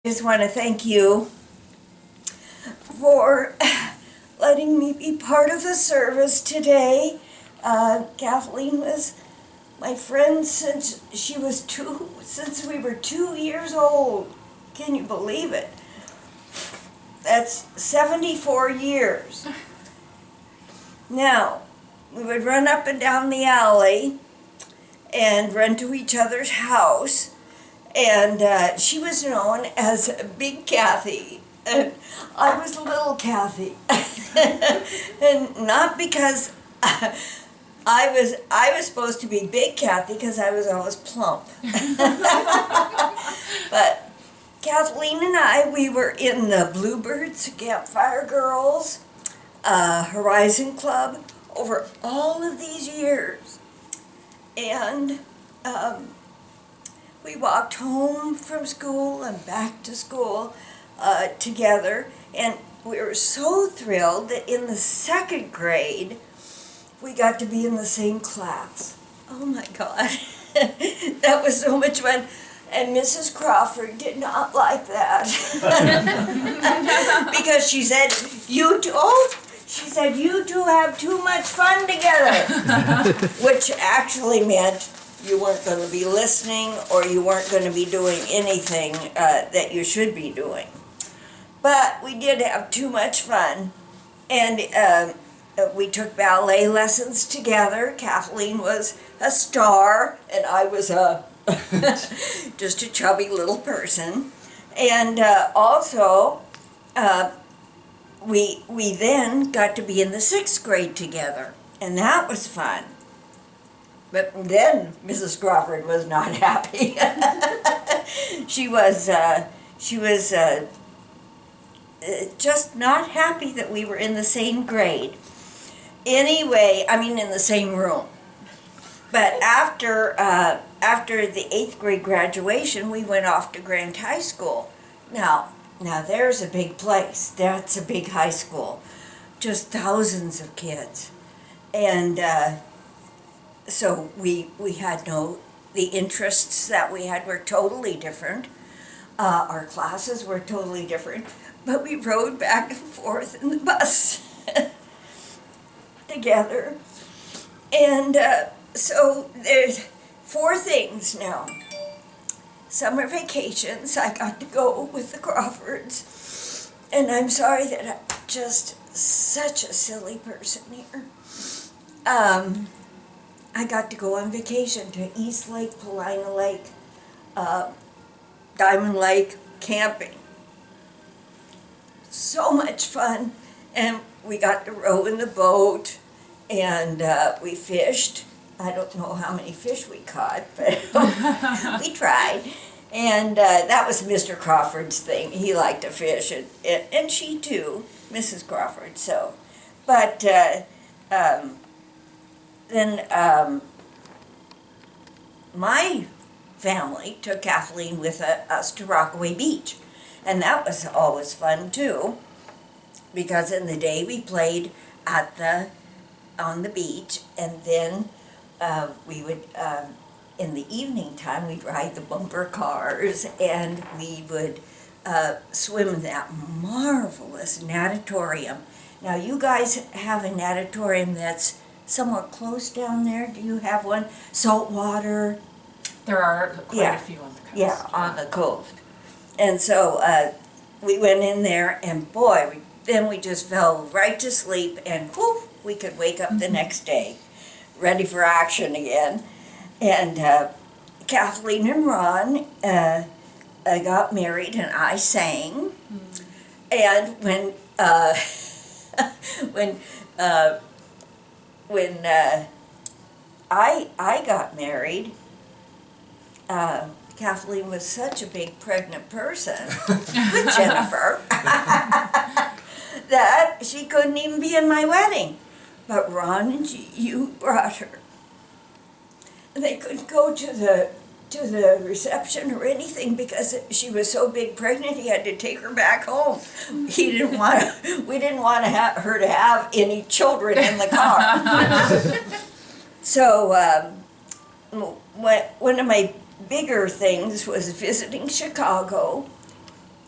I just want to thank you for letting me be part of the service today. Kathleen was my friend since since we were 2 years old. Can you believe it? That's 74 years. Now, we would run up and down the alley and run to each other's house. And she was known as Big Kathy, and I was Little Kathy. And not because I was supposed to be Big Kathy, because I was always plump. But Kathleen and I, we were in the Bluebirds, Campfire Girls, Horizon Club over all of these years. And we walked home from school and back to school together, and we were so thrilled that in the second grade we got to be in the same class. Oh my God, that was so much fun. And Mrs. Crawford did not like that because she said, you two have too much fun together, which actually meant you weren't going to be listening, or you weren't going to be doing anything that you should be doing. But we did have too much fun, and we took ballet lessons together. Kathleen was a star, and I was just a chubby little person. And also, we then got to be in the 6th grade together, and that was fun. But then Mrs. Crawford was not happy. She was just not happy that we were in the same grade. Anyway, I mean in the same room. But after the 8th grade graduation, we went off to Grant High School. Now there's a big place. That's a big high school. Just thousands of kids. And so we had the interests that we had were totally different. Our classes were totally different, but we rode back and forth in the bus together. And so there's 4 things now. Summer vacations, I got to go with the Crawfords, and I'm sorry that I'm just such a silly person here. I got to go on vacation to East Lake, Paulina Lake, Diamond Lake, camping. So much fun. And we got to row in the boat, and we fished. I don't know how many fish we caught, but we tried. And that was Mr. Crawford's thing. He liked to fish, and she too, Mrs. Crawford. So, but then my family took Kathleen with us to Rockaway Beach, and that was always fun too, because in the day we played on the beach, and then we would in the evening time we'd ride the bumper cars, and we would swim in that marvelous natatorium. Now you guys have a natatorium that's somewhere close down there. Do you have one? Salt water? There are quite a few on the coast. Yeah, on the coast. And so we went in there, and boy, then we just fell right to sleep, and whoof, we could wake up the next day, ready for action again. And Kathleen and Ron got married, and I sang. And when I got married, Kathleen was such a big pregnant person with Jennifer that she couldn't even be in my wedding. But Ron and you brought her. They couldn't go to the reception or anything because she was so big pregnant. He had to take her back home. We didn't want her to have any children in the car. So one of my bigger things was visiting Chicago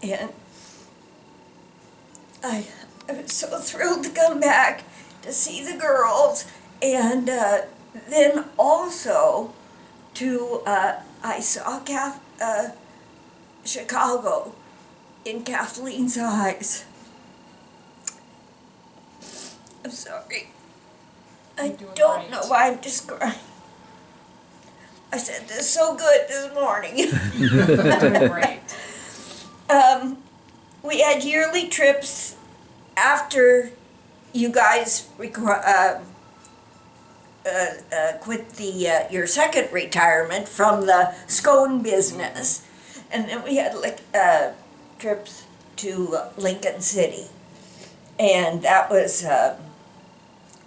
And I was so thrilled to come back to see the girls, and then also to I saw Chicago in Kathleen's eyes. I'm sorry. I You're doing don't great. know why I'm just crying. I said this so good this morning. You're doing great. We had yearly trips after you guys quit your second retirement from the scone business, and then we had like trips to Lincoln City, and that was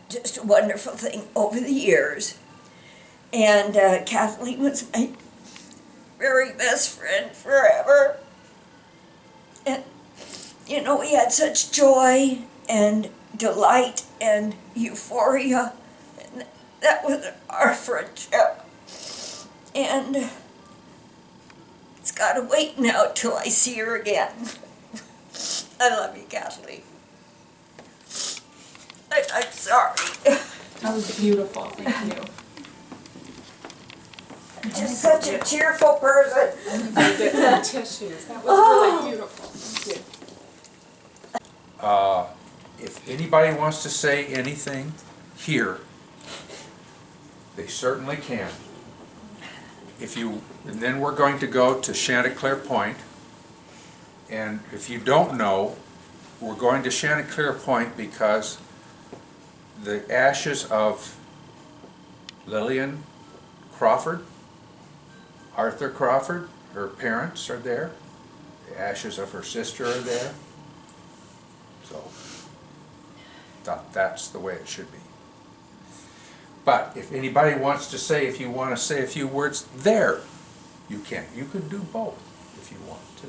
just a wonderful thing over the years. And Kathleen was my very best friend forever. And, you know, we had such joy and delight and euphoria. And that was our friendship. And it's got to wait now till I see her again. I love you, Kathleen. I'm sorry. That was beautiful, thank you. Just such a cheerful person. I'm gonna get some tissues. That was really beautiful. Thank you. If anybody wants to say anything here, they certainly can. And then we're going to go to Chanticleer Point. And if you don't know, we're going to Chanticleer Point because the ashes of Lillian Crawford, Arthur Crawford, her parents are there. The ashes of her sister are there. So, that's the way it should be. But if anybody wants to say, if you want to say a few words there, you can. You could do both if you want to.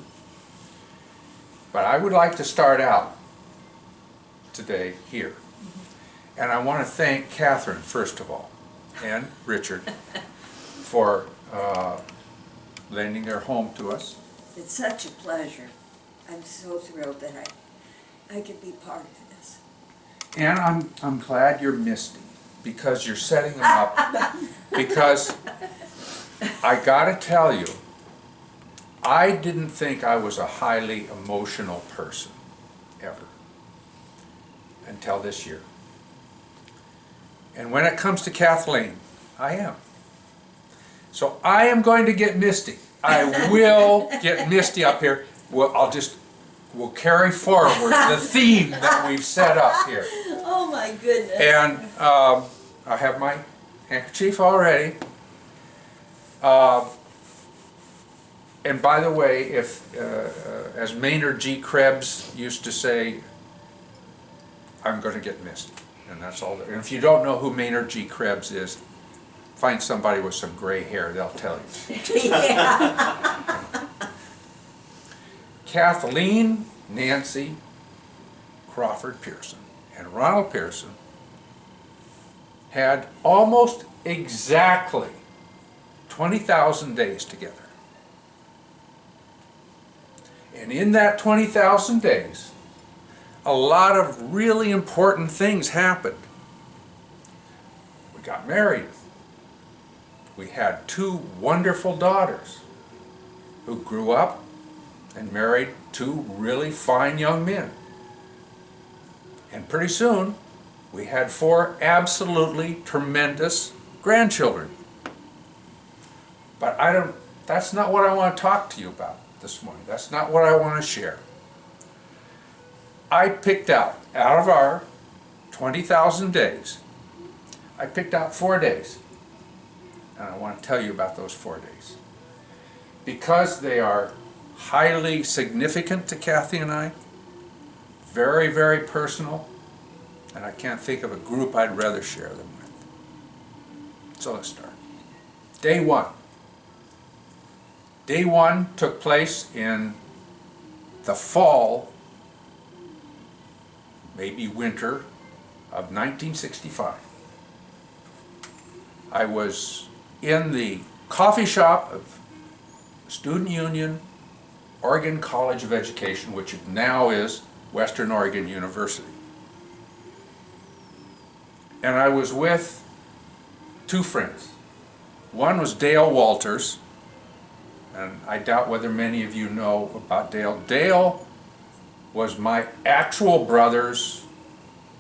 But I would like to start out today here. And I want to thank Katherine, first of all, and Richard for lending their home to us. It's such a pleasure. I'm so thrilled that I could be part of this. And I'm glad you're misty because you're setting them up. Because I gotta tell you, I didn't think I was a highly emotional person ever until this year. And when it comes to Kathleen, I am. So I am going to get misty. I will get misty up here. We'll carry forward the theme that we've set up here. Oh my goodness. And I have my handkerchief already. And by the way, if as Maynard G. Krebs used to say, I'm going to get misty. And that's all. And if you don't know who Maynard G. Krebs is, find somebody with some gray hair, they'll tell you. Yeah. Kathleen Nancy Crawford Pearson and Ronald Pearson had almost exactly 20,000 days together. And in that 20,000 days, a lot of really important things happened. We got married. We had 2 wonderful daughters who grew up and married 2 really fine young men. And pretty soon, we had 4 absolutely tremendous grandchildren. But that's not what I want to talk to you about this morning. That's not what I want to share. I picked out of our 20,000 days, I picked out 4 days. And I want to tell you about those 4 days. Because they are highly significant to Kathy and I, very, very personal, and I can't think of a group I'd rather share them with. So let's start. Day 1. Day 1 took place in the fall, maybe winter, of 1965. I was in the coffee shop of Student Union Oregon College of Education, which now is Western Oregon University. And I was with two friends. One was Dale Walters, and I doubt whether many of you know about Dale. Dale was my actual brother's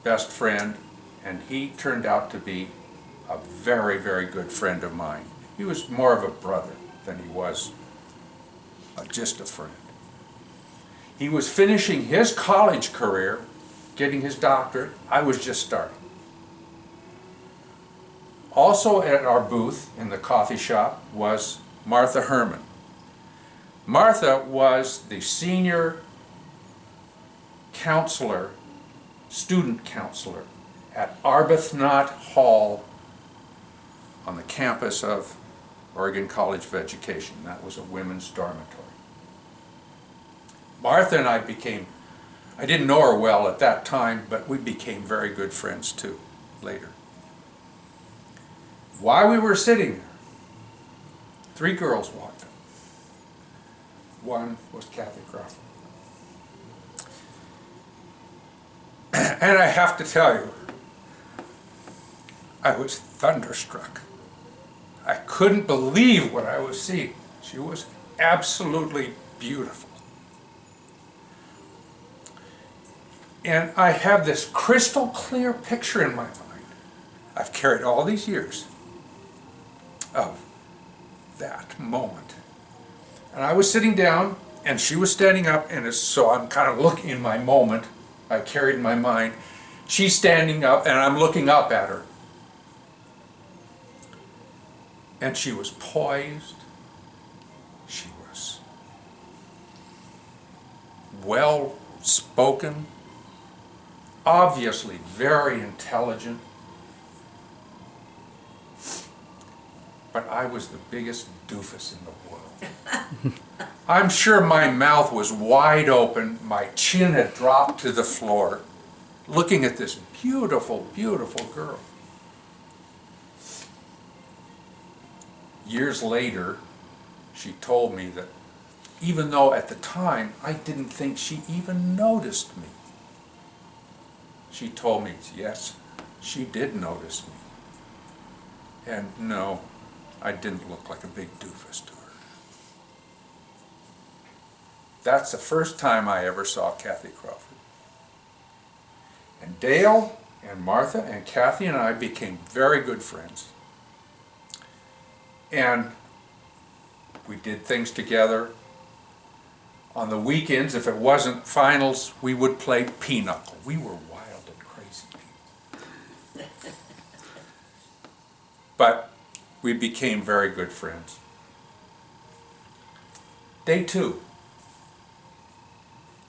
best friend, and he turned out to be a very, very good friend of mine. He was more of a brother than he was just a friend. He was finishing his college career, getting his doctorate. I was just starting. Also at our booth in the coffee shop was Martha Herman. Martha was the senior counselor, student counselor at Arbuthnot Hall on the campus of Oregon College of Education. That was a women's dormitory. Martha and I didn't know her well at that time, but we became very good friends too, later. While we were sitting there, three girls walked up. One was Kathy Crawford. And I have to tell you, I was thunderstruck. I couldn't believe what I was seeing. She was absolutely beautiful. And I have this crystal clear picture in my mind. I've carried all these years of that moment. And I was sitting down and she was standing up, and so I'm kind of looking in my moment. I carried in my mind. She's standing up and I'm looking up at her. And she was poised. She was well spoken, obviously very intelligent. But I was the biggest doofus in the world. I'm sure my mouth was wide open, my chin had dropped to the floor, looking at this beautiful, beautiful girl. Years later, she told me that even though at the time I didn't think she even noticed me, she told me, yes, she did notice me. And no, I didn't look like a big doofus to her. That's the first time I ever saw Kathy Crawford. And Dale and Martha and Kathy and I became very good friends. And we did things together. On the weekends, if it wasn't finals, we would play pinochle. We were wild and crazy people. But we became very good friends. Day two.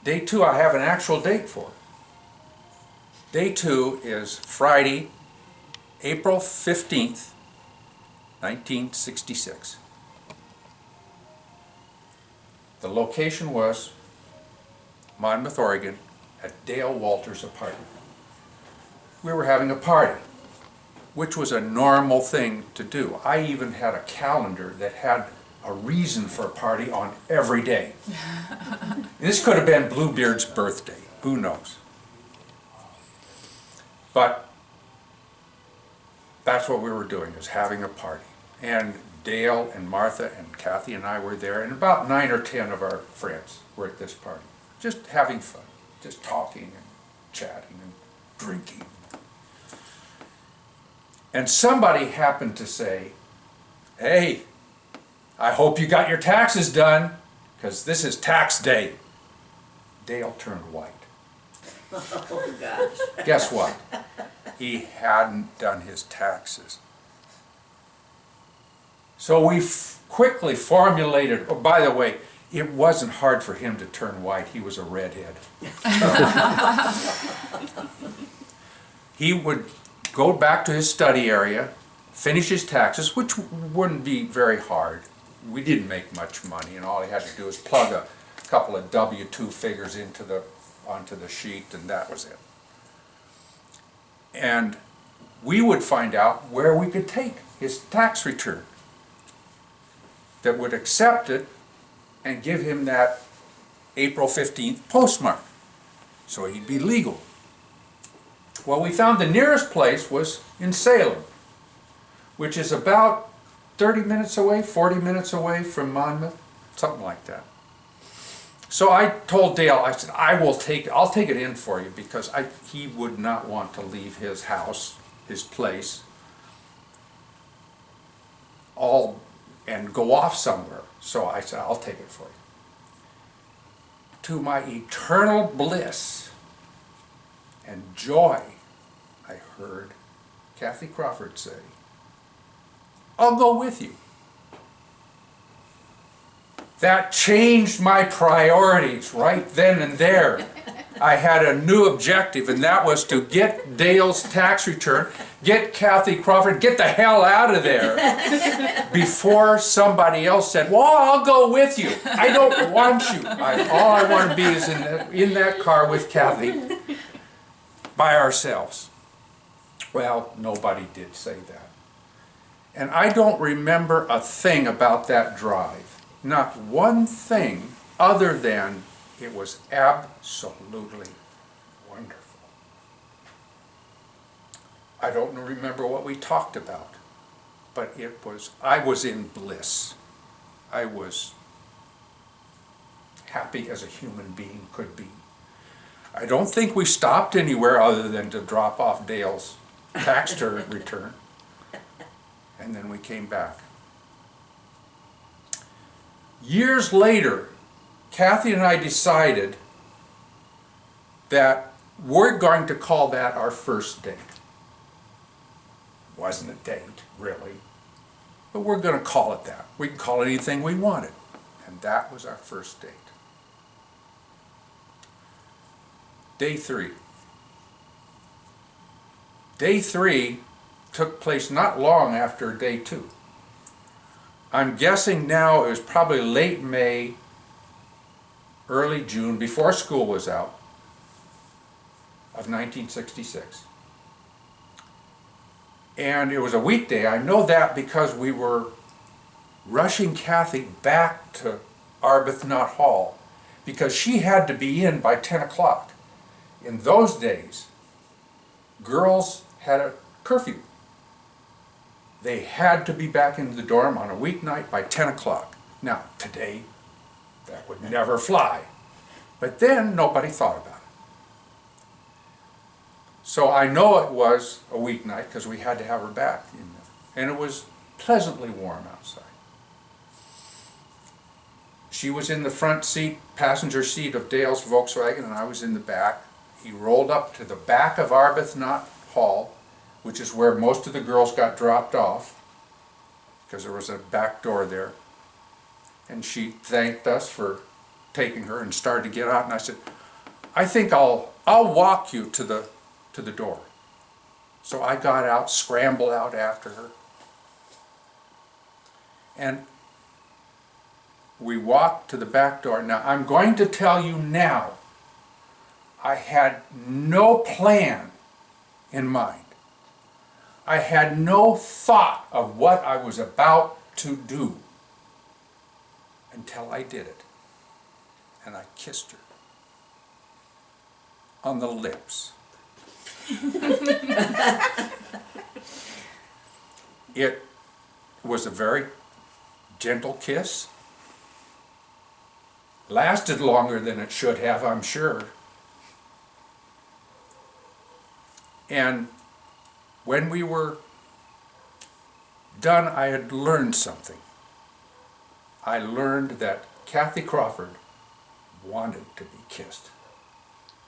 Day two, I have an actual date for. Day two is Friday, April 15th, 1966. The location was Monmouth, Oregon, at Dale Walters' apartment. We were having a party, which was a normal thing to do. I even had a calendar that had a reason for a party on every day. This could have been Bluebeard's birthday, who knows? But that's what we were doing, was having a party. And Dale and Martha and Kathy and I were there, and about 9 or 10 of our friends were at this party. Just having fun, just talking and chatting and drinking. And somebody happened to say, hey, I hope you got your taxes done, because this is tax day. Dale turned white. Oh, gosh. Guess what? He hadn't done his taxes. So we quickly formulated, oh, by the way, it wasn't hard for him to turn white. He was a redhead. He would go back to his study area, finish his taxes, which wouldn't be very hard. We didn't make much money, and all he had to do was plug a couple of W-2 figures onto the sheet, and that was it. And we would find out where we could take his tax return that would accept it and give him that April 15th postmark, so he'd be legal. Well, we found the nearest place was in Salem, which is about 30 minutes away, 40 minutes away from Monmouth, something like that. So I told Dale, I said, I'll take it in for you, because he would not want to leave his house, his place, and go off somewhere. So I said, I'll take it for you. To my eternal bliss and joy, I heard Kathy Crawford say, I'll go with you. That changed my priorities right then and there. I had a new objective, and that was to get Dale's tax return, get Kathy Crawford, get the hell out of there before somebody else said, well, I'll go with you. I don't want you. All I want to be is in that car with Kathy by ourselves. Well, nobody did say that. And I don't remember a thing about that drive. Not one thing other than it was absolutely wonderful. I don't remember what we talked about, but I was in bliss. I was happy as a human being could be. I don't think we stopped anywhere other than to drop off Dale's tax return, and then we came back. Years later, Kathy and I decided that we're going to call that our first date. Wasn't a date, really, but we're going to call it that. We can call it anything we wanted, and that was our first date. Day 3. Day 3 took place not long after day 2. I'm guessing now it was probably late May, early June, before school was out, of 1966. And it was a weekday. I know that because we were rushing Kathy back to Arbuthnot Hall because she had to be in by 10 o'clock. In those days, girls had a curfew. They had to be back in the dorm on a weeknight by 10 o'clock. Now, today, that would never fly. But then, nobody thought about it. So I know it was a weeknight because we had to have her back in there. And it was pleasantly warm outside. She was in the front seat, passenger seat of Dale's Volkswagen, and I was in the back. He rolled up to the back of Arbuthnot Hall, which is where most of the girls got dropped off, because there was a back door there. And she thanked us for taking her and started to get out. And I said, I think I'll walk you to the door. So I got out, scrambled out after her. And we walked to the back door. Now, I'm going to tell you now, I had no plan in mind. I had no thought of what I was about to do until I did it. And I kissed her on the lips. It was a very gentle kiss. Lasted longer than it should have, I'm sure. And when we were done, I had learned something. I learned that Kathy Crawford wanted to be kissed,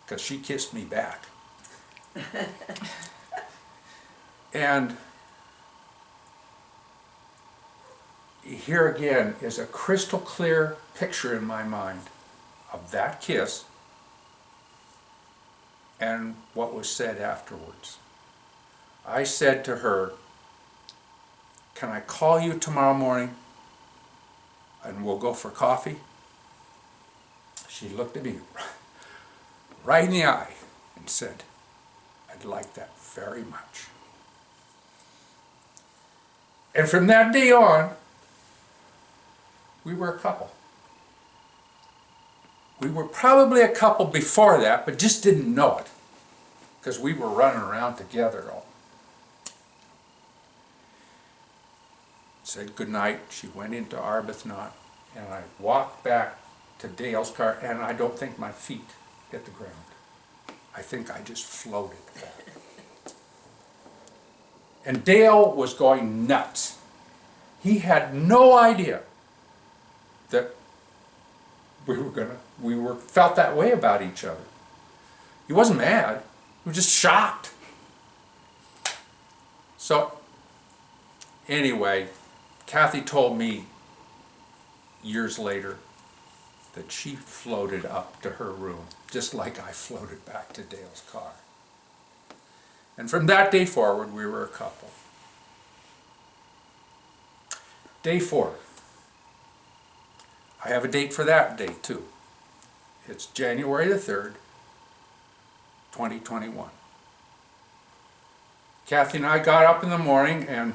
because she kissed me back. And here again is a crystal clear picture in my mind of that kiss and what was said afterwards. I said to her, can I call you tomorrow morning and we'll go for coffee? She looked at me right in the eye and said, I'd like that very much. And from that day on, we were a couple. We were probably a couple before that, but just didn't know it, because we were running around together. Said goodnight. She went into Arbuthnot, and I walked back to Dale's car, and I don't think my feet hit the ground. I think I just floated back. And Dale was going nuts. He had no idea that we felt that way about each other. He wasn't mad. He was just shocked. So, anyway, Kathy told me years later that she floated up to her room, just like I floated back to Dale's car. And from that day forward, we were a couple. Day 4. I have a date for that day too. It's January the 3rd, 2021. Kathy and I got up in the morning, and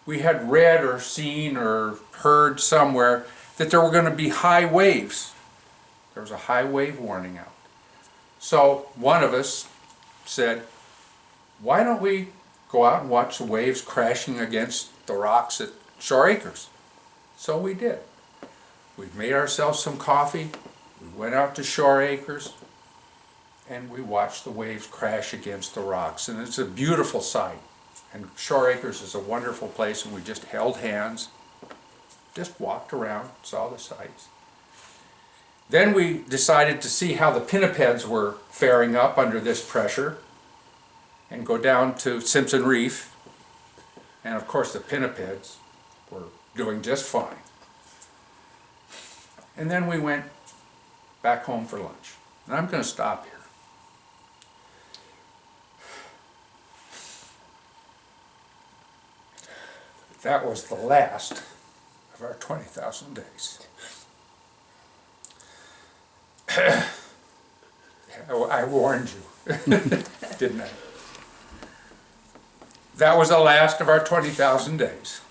we had read or seen or heard somewhere that there were going to be high waves. There was a high wave warning out. So one of us said, why don't we go out and watch the waves crashing against the rocks at Shore Acres? So we did. We made ourselves some coffee, we went out to Shore Acres, and we watched the waves crash against the rocks. And it's a beautiful sight. And Shore Acres is a wonderful place, and we just held hands, just walked around, saw the sights. Then we decided to see how the pinnipeds were faring up under this pressure, and go down to Simpson Reef. And of course the pinnipeds were doing just fine. And then we went back home for lunch. And I'm going to stop here. That was the last of our 20,000 days. I warned you, didn't I? That was the last of our 20,000 days.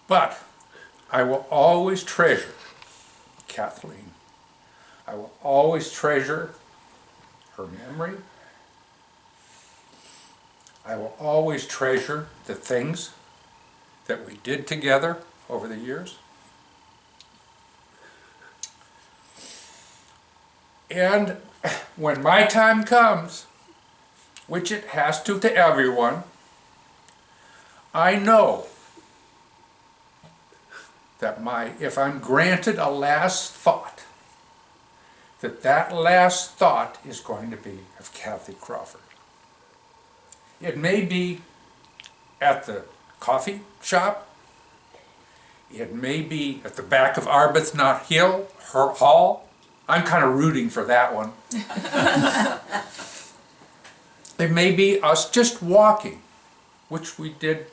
But I will always treasure Kathleen. I will always treasure her memory. I will always treasure the things that we did together over the years. And when my time comes, which it has to everyone, I know that if I'm granted a last thought, that last thought is going to be of Kathy Crawford. It may be at the coffee shop. It may be at the back of Arbuthnot Hill, her hall. I'm kind of rooting for that one. It may be us just walking, which we did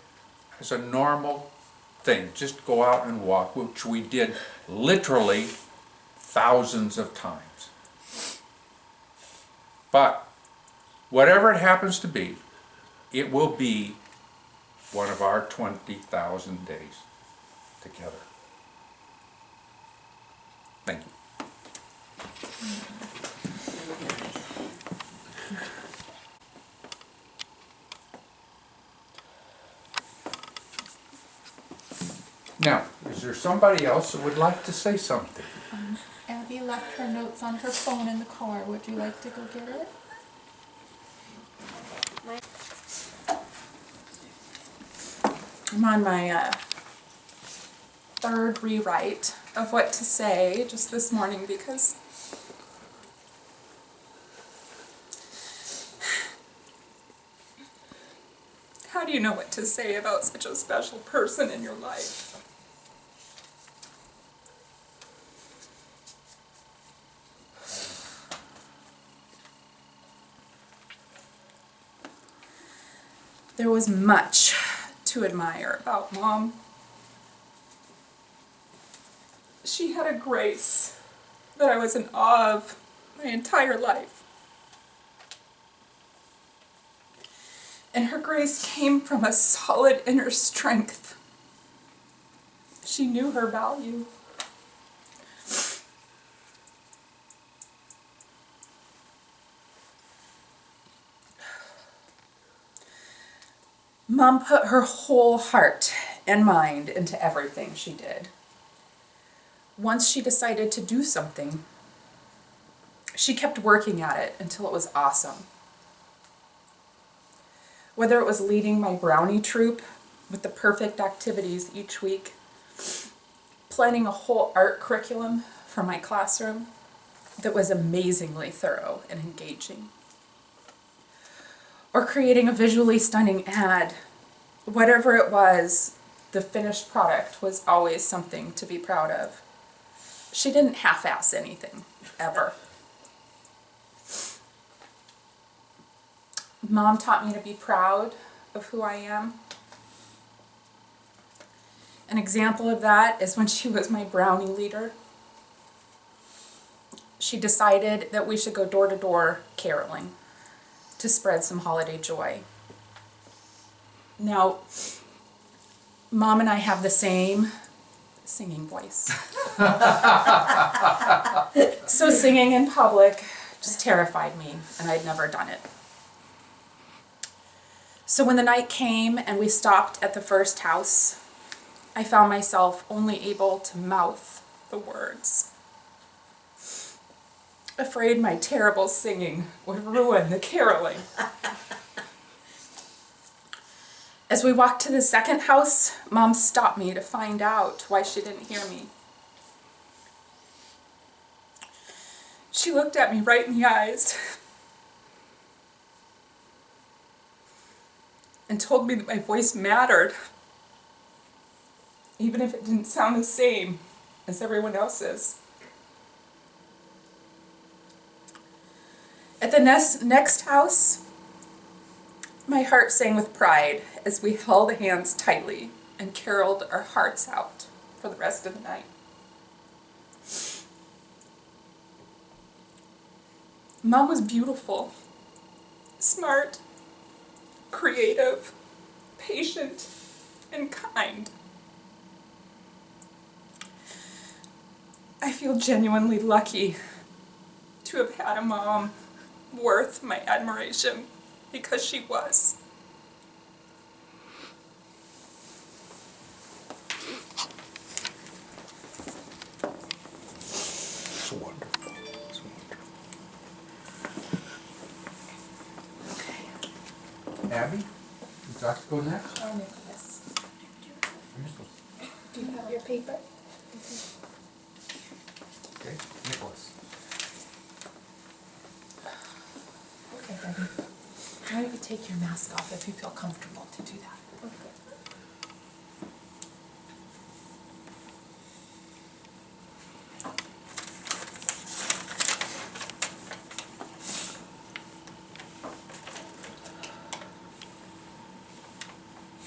as a normal thing. Just go out and walk, which we did literally thousands of times. But whatever it happens to be, it will be one of our 20,000 days together. Thank you. Now, is there somebody else that would like to say something? Abby left her notes on her phone in the car. Would you like to go get it? I'm on my third rewrite of what to say just this morning because how do you know what to say about such a special person in your life? There was much to admire about Mom. She had a grace that I was in awe of my entire life. And her grace came from a solid inner strength. She knew her value. Mom put her whole heart and mind into everything she did. Once she decided to do something, she kept working at it until it was awesome. Whether it was leading my brownie troupe with the perfect activities each week, planning a whole art curriculum for my classroom that was amazingly thorough and engaging, or creating a visually stunning ad, whatever it was, the finished product was always something to be proud of. She didn't half-ass anything, ever. Mom taught me to be proud of who I am. An example of that is when she was my brownie leader. She decided that we should go door to door caroling to spread some holiday joy. Now, Mom and I have the same singing voice. So singing in public just terrified me, and I'd never done it. So when the night came and we stopped at the first house, I found myself only able to mouth the words, afraid my terrible singing would ruin the caroling. As we walked to the second house, Mom stopped me to find out why she didn't hear me. She looked at me right in the eyes and told me that my voice mattered, even if it didn't sound the same as everyone else's. At the next house, my heart sang with pride as we held hands tightly and caroled our hearts out for the rest of the night. Mom was beautiful, smart, creative, patient, and kind. I feel genuinely lucky to have had a mom worth my admiration, because she was. It's wonderful. It's wonderful. Abby, would you like to go next? Oh, Nicholas. Do you have your paper? Okay, Nicholas. Okay, Betty. Why don't you take your mask off if you feel comfortable to do that? Okay.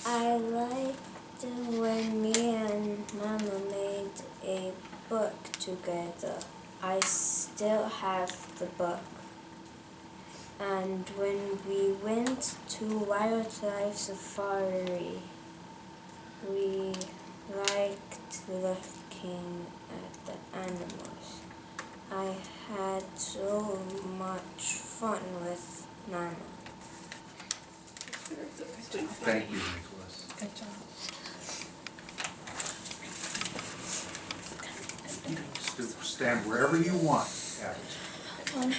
I liked when me and Mama made a book together. I still have the book. And when we went to wildlife safari, we liked looking at the animals. I had so much fun with Mama. Thank you, Nicholas. Good job. Stand wherever you want, Abby.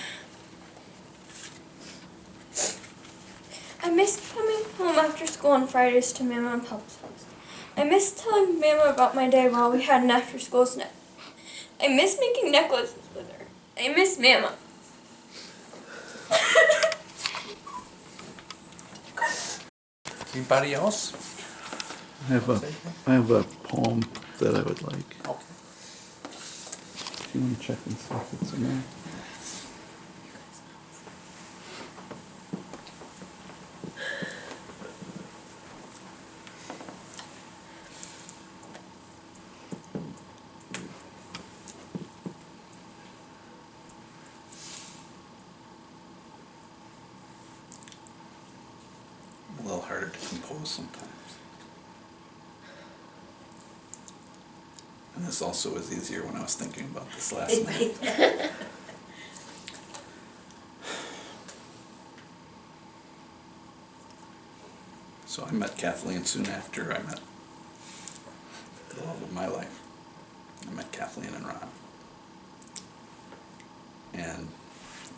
I miss coming home after school on Fridays to Mama and Papa's house. I miss telling Mama about my day while we had an after-school snack. I miss making necklaces with her. I miss Mama. Anybody else? I have a poem that I would like. Okay. If you want to check and see if it's in there. A little harder to compose sometimes. And this also was easier when I was thinking about this last night. So I met Kathleen soon after I met the love of my life. I met Kathleen and Ron. And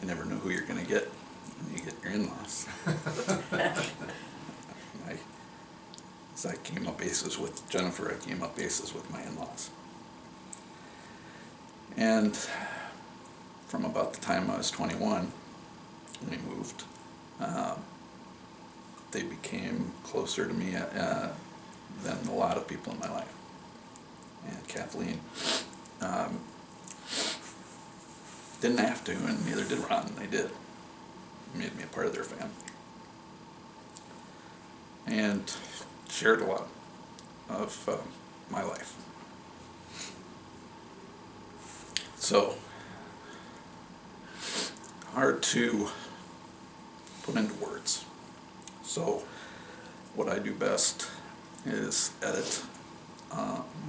you never know who you're going to get when you get your in-laws. As I came up aces with Jennifer, I came up aces with my in-laws. And from about the time I was 21, we moved. They became closer to me than a lot of people in my life. And Kathleen didn't have to, and neither did Ron, and they did. Made me a part of their family. And shared a lot of my life. So, hard to put into words. So, what I do best is edit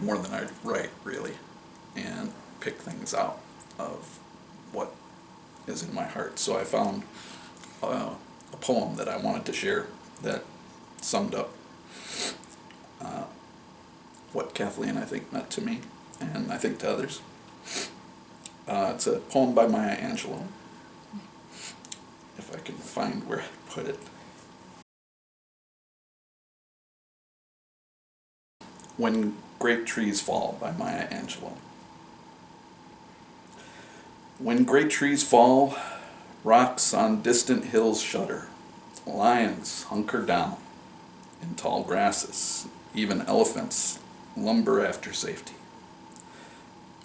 more than I write, really, and pick things out of what is in my heart. So I found a poem that I wanted to share that summed up what Kathleen, I think, meant to me, and I think to others. It's a poem by Maya Angelou, if I can find where I put it. When Great Trees Fall by Maya Angelou. When great trees fall, rocks on distant hills shudder, lions hunker down in tall grasses, even elephants lumber after safety.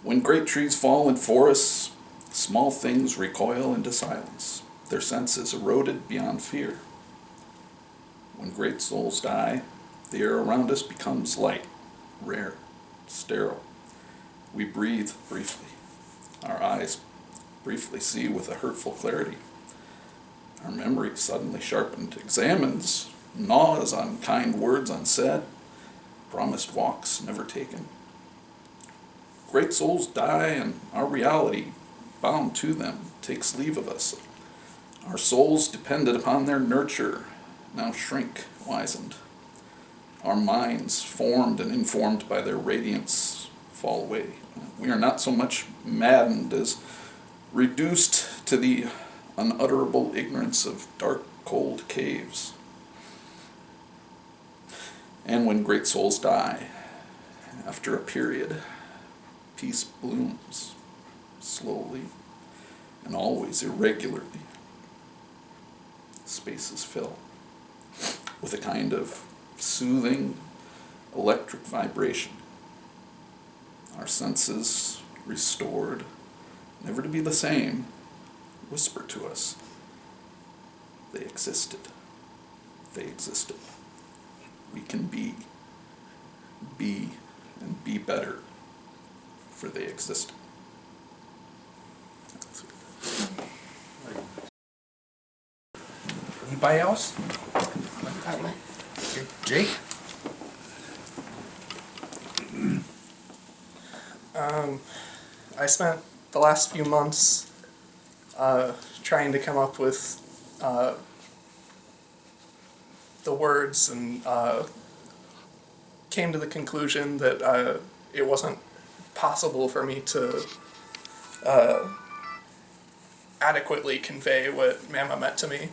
When great trees fall in forests, small things recoil into silence, their senses eroded beyond fear. When great souls die, the air around us becomes light, rare, sterile. We breathe briefly. Our eyes briefly see with a hurtful clarity. Our memory suddenly sharpened examines, gnaws on kind words unsaid, promised walks never taken. Great souls die, and our reality, bound to them, takes leave of us. Our souls, depended upon their nurture, now shrink, wizened. Our minds, formed and informed by their radiance, fall away. We are not so much maddened as reduced to the unutterable ignorance of dark, cold caves. And when great souls die, after a period, peace blooms, slowly and always irregularly. Spaces fill with a kind of soothing electric vibration. Our senses, restored, never to be the same, whisper to us. They existed. They existed. We can be and be better, for they existed. Anybody else? Jake? I spent the last few months trying to come up with the words, and came to the conclusion that it wasn't possible for me to adequately convey what Mama meant to me.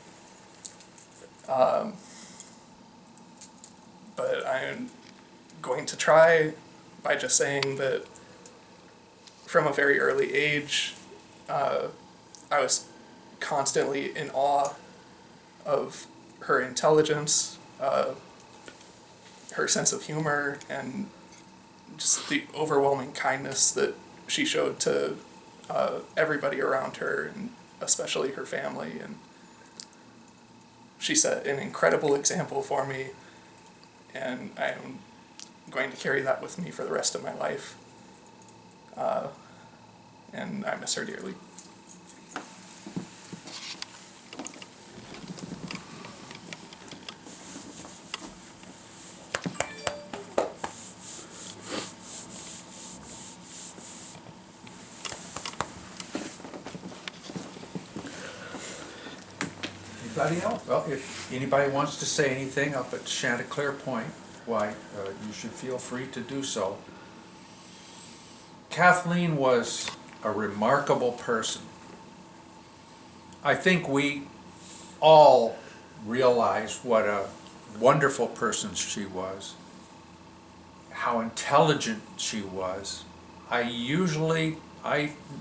But I'm going to try by just saying that from a very early age, I was constantly in awe of her intelligence, her sense of humor, and just the overwhelming kindness that she showed to everybody around her, and especially her family. And she set an incredible example for me, and I'm going to carry that with me for the rest of my life. And I miss her dearly. Anybody else? Well, if anybody wants to say anything up at Chanticleer Point, why, you should feel free to do so. Kathleen was a remarkable person. I think we all realize what a wonderful person she was, how intelligent she was. I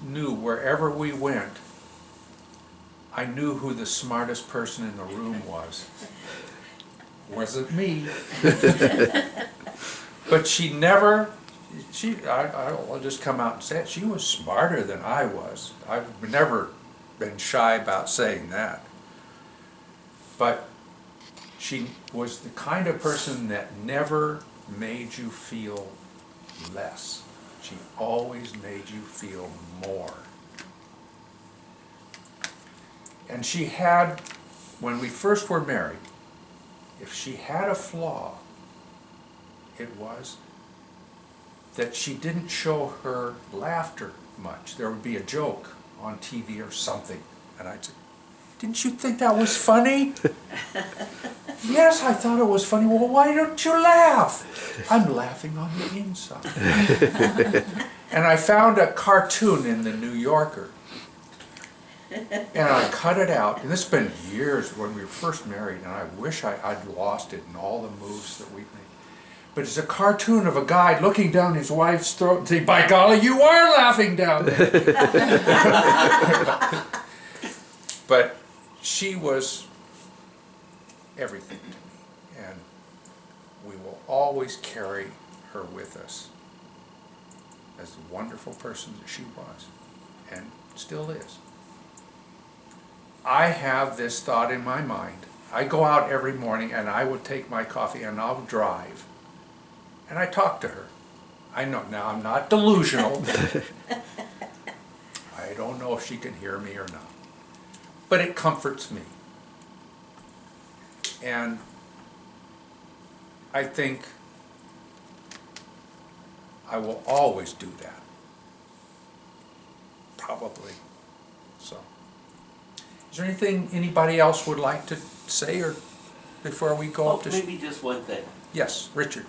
knew wherever we went, I knew who the smartest person in the room was. Wasn't me. But I'll just come out and say it, she was smarter than I was. I've never been shy about saying that. But she was the kind of person that never made you feel less. She always made you feel more. And she had, when we first were married, if she had a flaw, it was that she didn't show her laughter much. There would be a joke on TV or something, and I'd say, "Didn't you think that was funny?" "Yes, I thought it was funny." "Well, why don't you laugh?" "I'm laughing on the inside." And I found a cartoon in the New Yorker, and I cut it out. And this has been years when we were first married, and I wish I'd lost it in all the moves that we've made. But it's a cartoon of a guy looking down his wife's throat and saying, "By golly, you are laughing down there." But she was everything to me, and we will always carry her with us as the wonderful person that she was, and still is. I have this thought in my mind. I go out every morning and I would take my coffee and I'll drive, and I talk to her. I know, now I'm not delusional. I don't know if she can hear me or not, but it comforts me. And I think I will always do that. Probably. So, is there anything anybody else would like to say, or before we go up to? Maybe just one thing. Yes, Richard.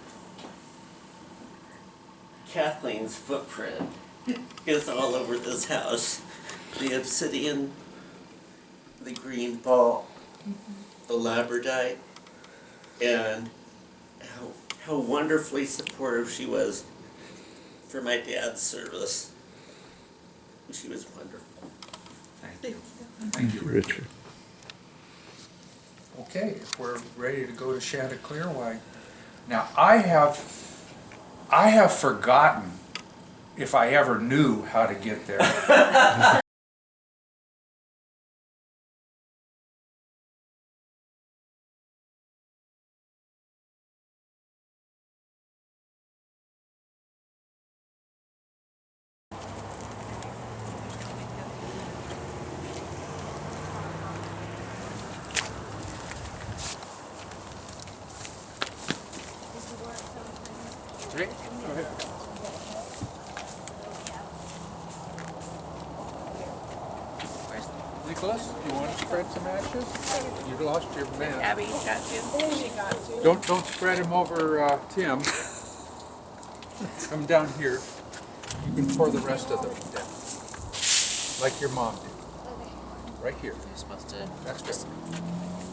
Kathleen's footprint is all over this house. The obsidian, the green ball, the labradorite, and how wonderfully supportive she was for my dad's service. She was wonderful. Thank you. Thank you, Richard. Okay, if we're ready to go to Chanticleer, why? Now, I have forgotten if I ever knew how to get there. Rick? Go ahead. Nicholas, you want to spread some ashes? You lost your man. Abby got to. She got to. Don't spread him over Tim. Come down here. You can pour the rest of them down, like your mom did. Right here. You're supposed to. That's good.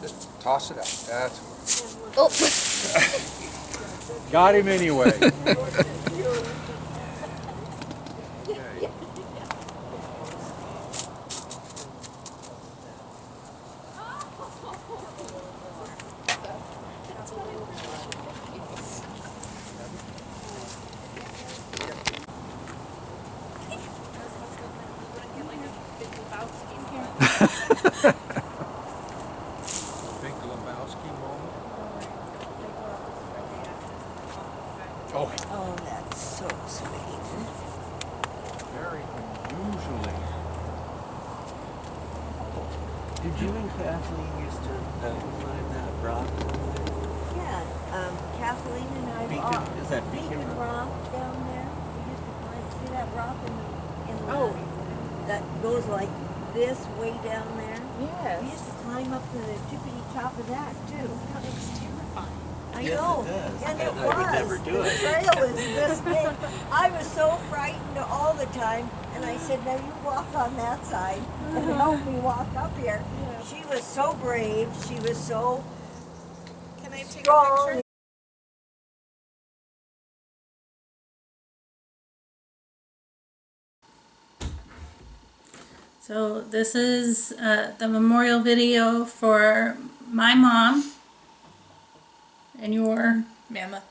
Just toss it out. That's good. Oh. Got him anyway. Okay. Big Lebowski moment. Oh, Oh, that's so sweet. very unusually. Did you and Kathleen used to climb that rock? Yeah, Kathleen and I. Beacon? Is that Beacon Rock down there? We used to climb. See that rock in the Oh. that goes like this way down there. We Yes. used to climb up to the tippity top of that too. That looks terrifying. I Yes, know, it does. and it I would was. never do The it. trail is this big. I was so frightened all the time, and I said, "Now you walk on that side and help me walk up here." She was so brave. She was so Can I take a strong. picture? So this is the memorial video for my mom and your Mama.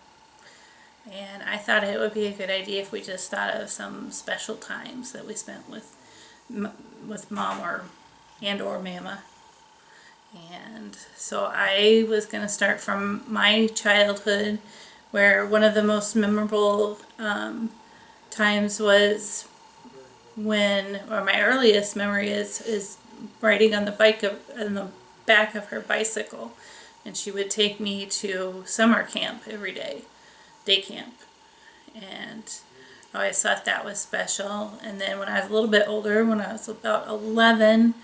and I thought it would be a good idea if we just thought of some special times that we spent with mom or mama. And so I was going to start from my childhood, where one of the most memorable times was when, or my earliest memory is riding on the back of her bicycle, and she would take me to summer camp every day, day camp, and I always thought that was special. And then when I was a little bit older, when I was about 11,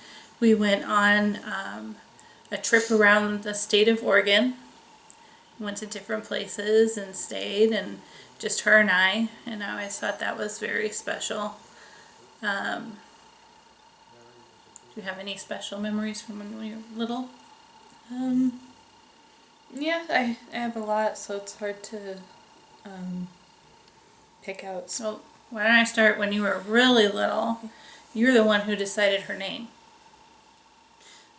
we went on a trip around the state of Oregon, went to different places and stayed, and just her and I always thought that was very special. Do you have any special memories from when you were little? Yeah, I have a lot, so it's hard to pick out. So why don't I start when you were really little? You're the one who decided her name.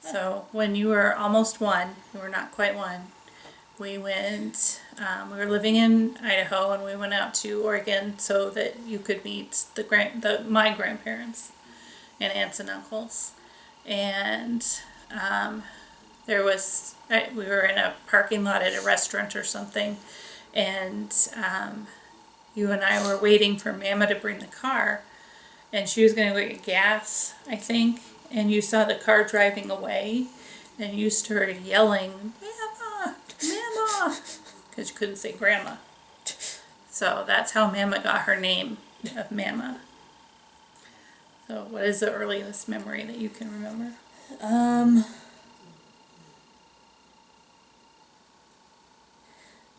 So when you were almost 1, you were not quite 1, we went, we were living in Idaho, and we went out to Oregon so that you could meet my grandparents and aunts and uncles. And we were in a parking lot at a restaurant or something, and you and I were waiting for Mama to bring the car, and she was going to go get gas, I think, and you saw the car driving away, and you started yelling, "Mama! Mama!" because you couldn't say Grandma. So that's how Mama got her name of Mama. So what is the earliest memory that you can remember? I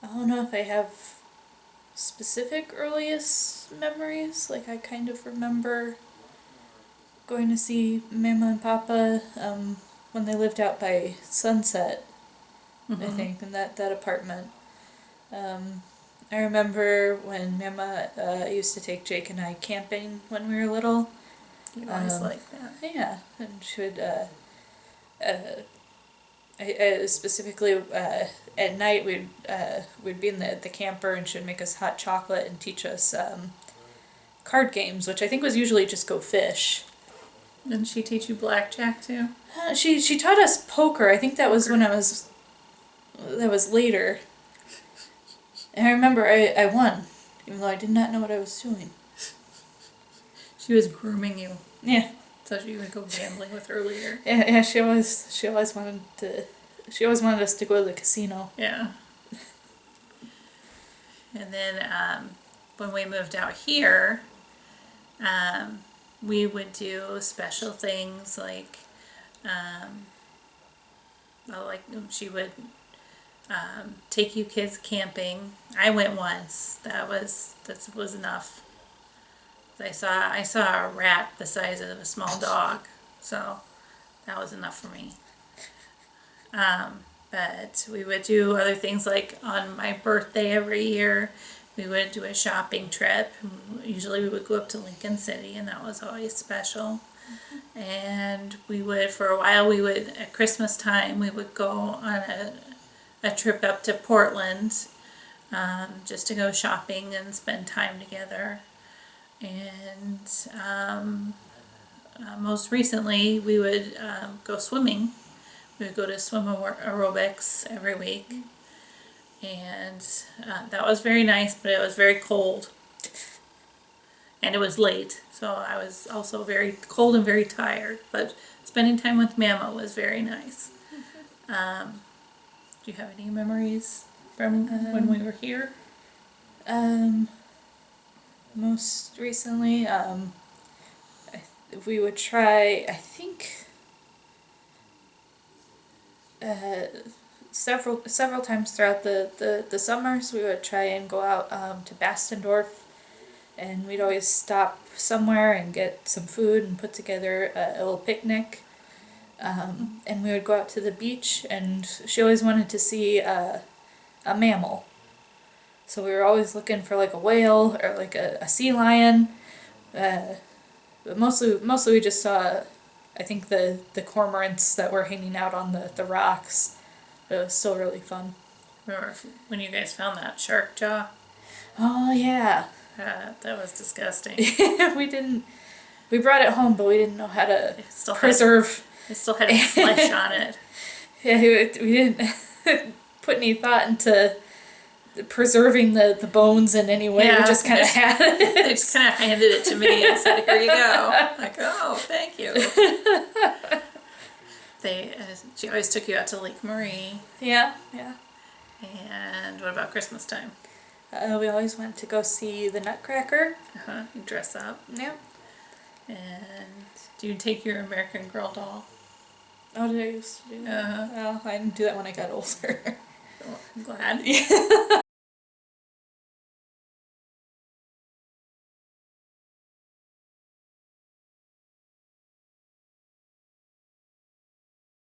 don't know if I have specific earliest memories. Like, I kind of remember going to see Mama and Papa when they lived out by Sunset, I think, in that apartment. I remember when Mama used to take Jake and I camping when we were little. You always like that. Yeah, and she would, I specifically, at night we'd be in the camper, and she would make us hot chocolate and teach us card games, which I think was usually just go fish. Didn't she teach you blackjack too? She taught us poker. I think that was when that was later. And I remember I won, even though I did not know what I was doing. She was grooming you. Yeah. So you would go gambling with her later. Yeah, she always wanted us to go to the casino. Yeah. And then when we moved out here, we would do special things like she would take you kids camping. I went once. That was enough. I saw a rat the size of a small dog, so that was enough for me. But we would do other things, like on my birthday every year, we would do a shopping trip. Usually we would go up to Lincoln City, and that was always special. And we would, for a while, at Christmas time, we would go on a trip up to Portland, just to go shopping and spend time together. And most recently, we would go swimming. We would go to swim aerobics every week. And that was very nice, but it was very cold. And it was late, so I was also very cold and very tired. But spending time with Mama was very nice. Do you have any memories from when we were here? Most recently, we would try, I think, several times throughout the summers, we would try and go out to Bastendorf, and we'd always stop somewhere and get some food and put together a little picnic. And we would go out to the beach, and she always wanted to see a mammal. So we were always looking for like a whale or like a sea lion. But mostly we just saw, I think, the cormorants that were hanging out on the rocks. It was still really fun. Remember when you guys found that shark jaw? Oh yeah. That was disgusting. We brought it home, but we didn't know how to still preserve. It still had flesh on it. Yeah, we didn't put any thought into preserving the bones in any way. Yeah, we just kind of had it. They just kind of handed it to me and said, "Here you go." Like, oh, thank you. She always took you out to Lake Marie. Yeah. And what about Christmas time? We always went to go see the Nutcracker. You dress up. Yep. And do you take your American Girl doll? Oh, did I used to do that? Well, I didn't do that when I got older. Well, I'm glad.